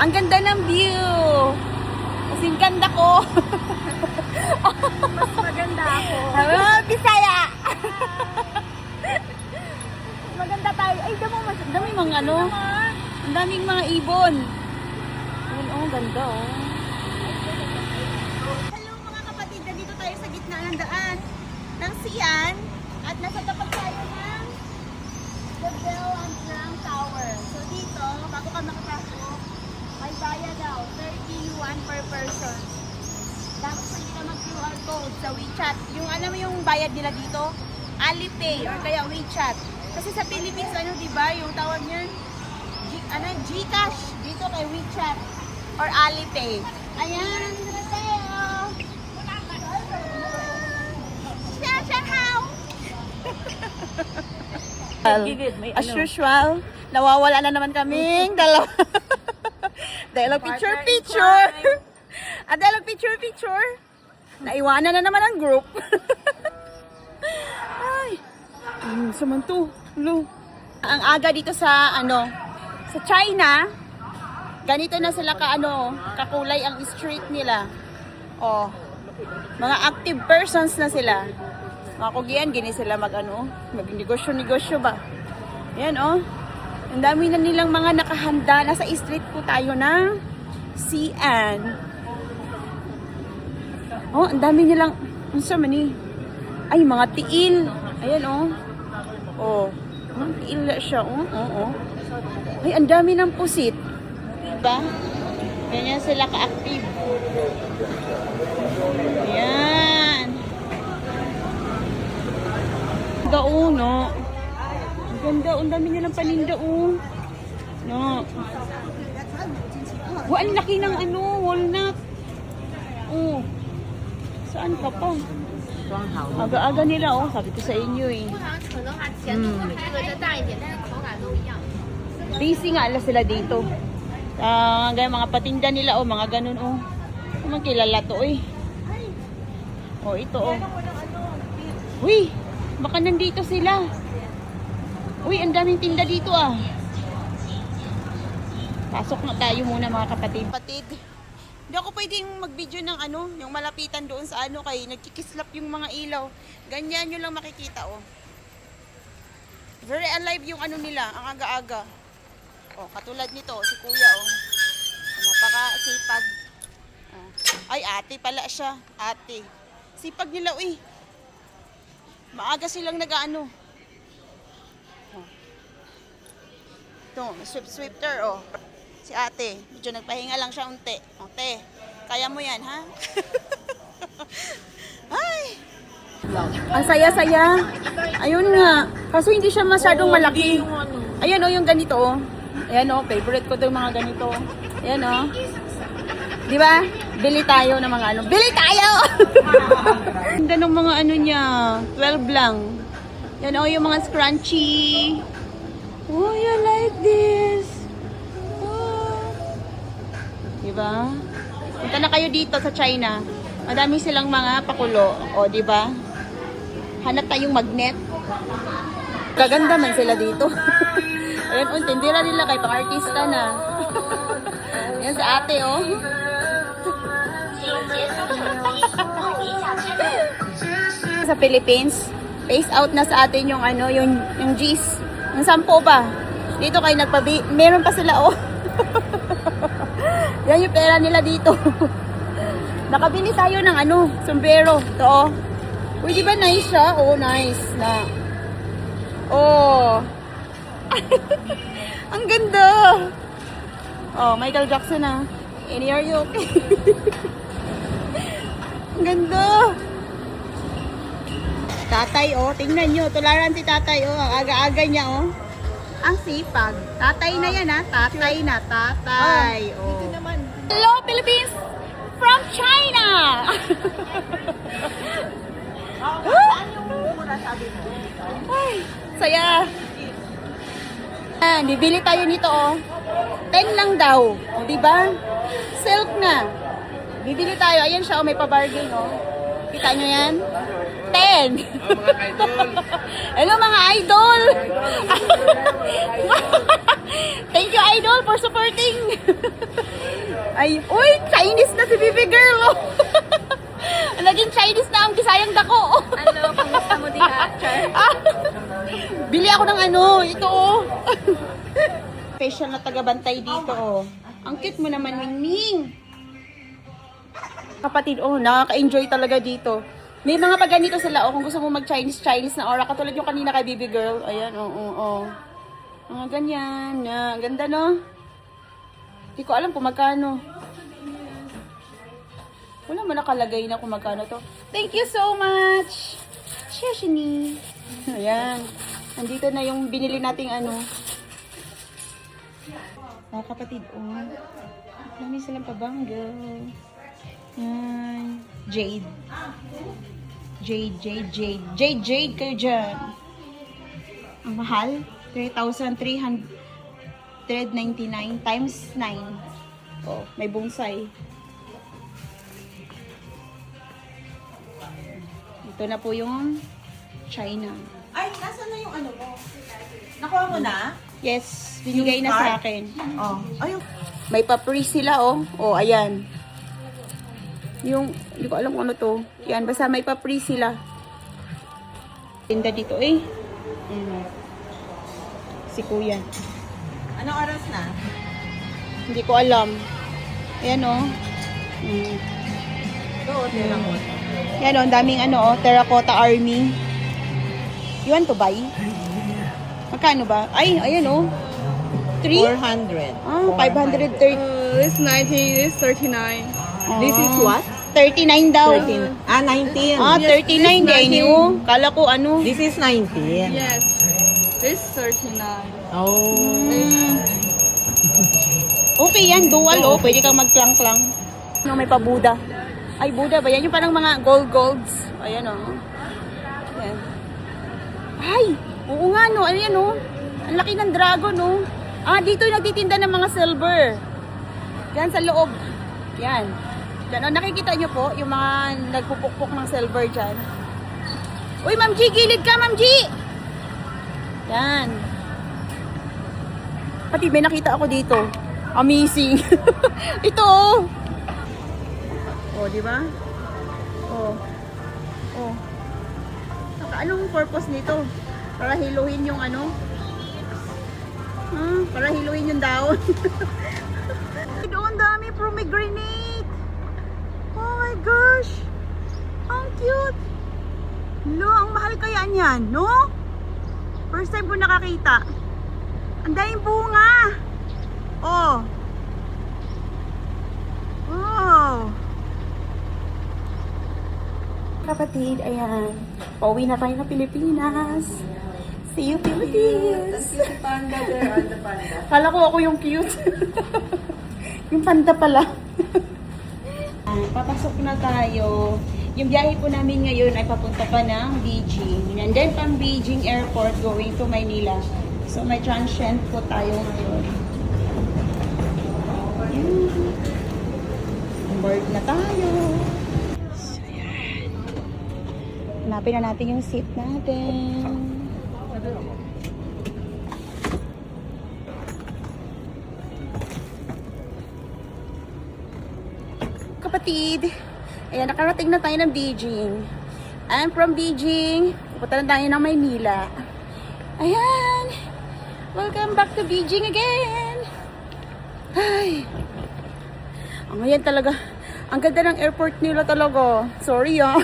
Ang ganda ng view. Kasing ganda ko. Mas maganda ako. Bisaya. Maganda tayo. Ay, dami mga ano. Ang daming mga ibon. Ayun, oh, ganda, oh. Hello mga kapatid, nandito tayo sa gitna ng daan ng Xi'an at nasa tapat tayo ng The Bell and Grand Tower. So dito, bago ka makapasok, may bayad daw, 30 yuan per person. Dapat pwede ka mag-QR code sa WeChat. Yung alam mo yung bayad nila dito, Alipay or kaya WeChat. Kasi sa Philippines, ano, diba, yung tawag niyan, Gcash. Dito kay WeChat or Alipay. Ayan, dito tayo. As usual, nawawala na naman kaming dalawa. Dialogue picture. Dialogue picture. Naiwanan na naman ang group. Ay, saman to. Lo. Ang aga dito sa sa China, ganito na sila kakulay ang street nila. Oh, mga active persons na sila. Mga kugian, gini sila magnegosyo ba. Ayan, oh. Ang dami na nilang mga nakahanda. Nasa street po tayo ng Xi'an. Oh, ang dami nilang, ay, mga tiil. Ayan, oh. Oh, tiil na siya, oh. Ay, ang dami ng pusit. Diba? Ganyan sila ka-active. Ayan. Ganda, no? Ang ganda, ang dami nilang paninda, no? Ang laki ng walnut. Saan ka pa? Aga-aga nila, sabi ko sa inyo, eh. Busy nga sila dito. Mga patinda nila, mga ganun, Mga kilala to, eh. Ito, Uy! Baka nandito sila. Uy, ang daming tinda dito, Pasok na tayo muna, mga kapatid. Hindi ako pwedeng mag-video ng yung malapitan doon sa kay nagkikislap yung mga ilaw. Ganyan nyo lang makikita, Very alive yung nila, ang aga-aga. Katulad nito, si kuya, napaka-sipag. Ay, ate pala siya. Ate. Sipag nila, Maaga silang nag-ano. Ito, swifter, Si ate. Medyo nagpahinga lang siya unti. Ate, kaya mo yan, ha? Ay! Ang saya-saya. Ayun nga. Kaso hindi siya masyadong malaki. Ayan, yung ganito, Ayan, favorite ko 'tong mga ganito. Ayan, Di ba? Bili tayo ng mga Bili tayo! Ganda ng mga niya. 12 lang. Yan, yung mga scrunchy. Oh, you like this. Di ba? Punta na kayo dito sa China. Madami silang mga pakulo. Di ba? Hanap tayong magnet. Kaganda man sila dito. Ayan, tindira nila kay pang-artista na. Yan sa ate, Sa Philippines, phase out na sa atin yung yung G's. Yung 10 ba? Dito kayo meron pa sila, Yan yung pera nila dito. Nakabili tayo ng sombrero. Ito, Uy, di ba nice siya? Nice na. Ang ganda. Michael Jackson, Any are you okay? Ang ganda. Tatay, tingnan nyo. Tularan si tatay, Ang aga-aga niya, Ang sipag. Tatay na yan, Tatay na, tatay. Dito naman. Hello, Philippines! From China! Ay, saya. Bibili tayo nito, 10 lang daw. Di ba? Silk na. Bibili tayo. Ayan siya, may pa-bargain, Kita nyo yan? 10. Hello, mga idol. Thank you, idol, for supporting. Ay, uy, Chinese na si baby girl. Oh. Naging Chinese na ang Bisayang dako. Oh. Ano, kamusta mo diha, Char? Bili ako ng ano, ito oh. Special na tagabantay dito oh. Ang cute mo naman, Mingming. Kapatid, oh, nakaka-enjoy talaga dito. May mga pag ganito sila, oh, kung gusto mo mag-Chinese na aura, katulad yung kanina kay baby girl. Ayan, oh. Mga ganyan. Ang ganda, no? Hindi ko alam kung magkano. Wala mo nakalagay na kung magkano to. Thank you so much! Shashini! Ayan. Nandito na yung binili nating ano. Mga kapatid, oh. Dami silang pabangga. Yan. Jade. Jade kayo dyan. Ang mahal. 3,399 times 9. Oh, may bonsai. Ito na po yung China. Ay, nasa na yung ano mo? Nakuha mo na? Yes, binigay Yung na sa card? akin. Oh. Ayun. May pa-free sila, oh. Oh, ayan. Yung, hindi ko alam kung ano to. Yan, basta may pa-free sila. Tinda dito, eh. Si kuya. Anong oras na? Hindi ko alam. Ayan, oh. Oo, mo. Yan, oh. Ang daming ano, oh. Terracotta Army. You want to buy? Magkano ba? Ay, ayan, oh. 3? 400. Ah, 530. This 90, this 39. This is what? 39 daw. 13. 19. Ah, Yes, 39 this din yun. Kala ko ano. This is 19. Yes. This 39. Oh. Okay yan, dual oh. Pwede kang magklang-klang. No, may pa-Buddha. Ay, Buddha ba yan? Yung parang mga golds. Ayan oh. Ayan. Ay, oo nga no. Ayan oh. Ang laki ng dragon oh. Ah, dito yung nagtitinda ng mga silver. Yan sa loob. Yan. Yan oh, nakikita nyo po yung mga nagpupukpok ng silver dyan. Uy, Ma'am G, gilid ka, Ma'am G! Yan. Pati may nakita ako dito. Amazing. Ito oh. Oh, di ba? Oh. Oh. Anong purpose nito? Para hiluhin yung ano? Para hiluhin yung daon. Doon dami pomegranate. Oh my gosh. Ang cute. Lo, ang mahal kaya niyan, no? First time ko nakakita. Ang daming bunga. Oh. Wow. Kapatid, ayan. Pauwi na tayo ng Pilipinas. See you, Philippines. Cute panda there, the panda. Kala ko ako yung cute. Yung panda pala. Papasok na tayo. Yung biyahe po namin ngayon ay papunta pa ng Beijing. And then from Beijing Airport going to Manila. So may transient po tayo ngayon. Board na tayo. So yan. Hanapin na natin yung seat natin. Kapatid, ayan, nakarating na tayo ng Beijing. And from Beijing, pupunta na tayo ng Maynila. Ayan, welcome back to Beijing again. Ay, ngayon talaga, ang ganda ng airport nila talaga. Sorry ah.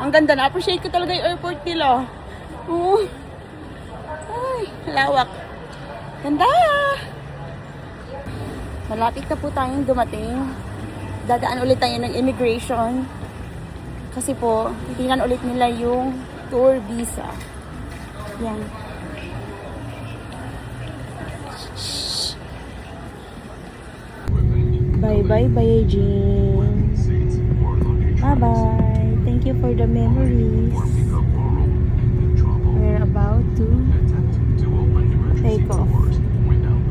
Ang ganda, na-appreciate ko talaga yung airport nila. Oh. Ay, lawak. Ganda! Malapit na po tayong dumating. Dadaan ulit tayo ng immigration. Kasi po, titingnan ulit nila yung tour visa. Yan. Bye-bye, Beijing. Bye-bye. Thank you for the memories. We're about to take off.